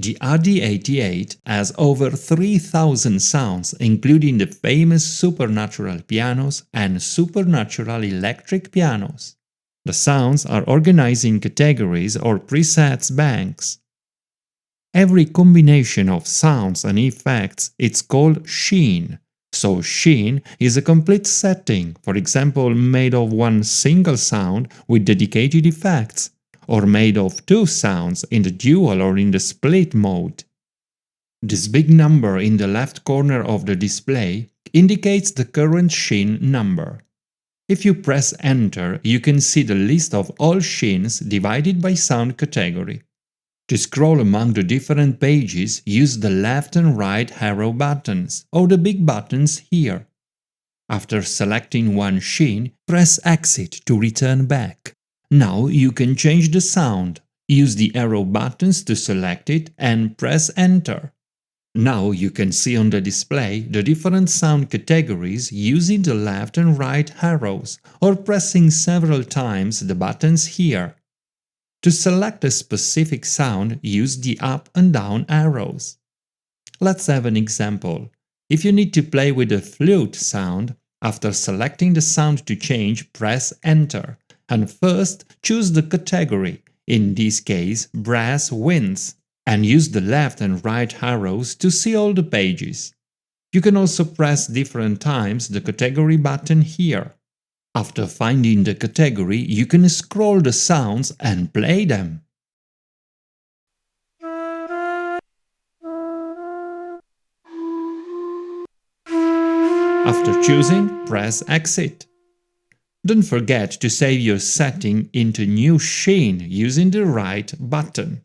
The RD88 has over 3,000 sounds, including the famous supernatural pianos and supernatural electric pianos. The sounds are organized in categories or presets banks. Every combination of sounds and effects is called sheen. So sheen is a complete setting, for example made of one single sound with dedicated effects, or made of two sounds in the dual or in the split mode. This big number in the left corner of the display indicates the current sheen number. If you press Enter, you can see the list of all sheens divided by sound category. To scroll among the different pages, use the left and right arrow buttons, or the big buttons here. After selecting one sheen, press Exit to return back. Now you can change the sound. Use the arrow buttons to select it and press Enter. Now you can see on the display the different sound categories using the left and right arrows, or pressing several times the buttons here. To select a specific sound, use the up and down arrows. Let's have an example. If you need to play with a flute sound, after selecting the sound to change, press Enter, and first choose the category, in this case brass winds, and use the left and right arrows to see all the pages. You can also press different times the category button here. After finding the category, you can scroll the sounds and play them. After choosing, press Exit. Don't forget to save your setting into New Sheen using the right button.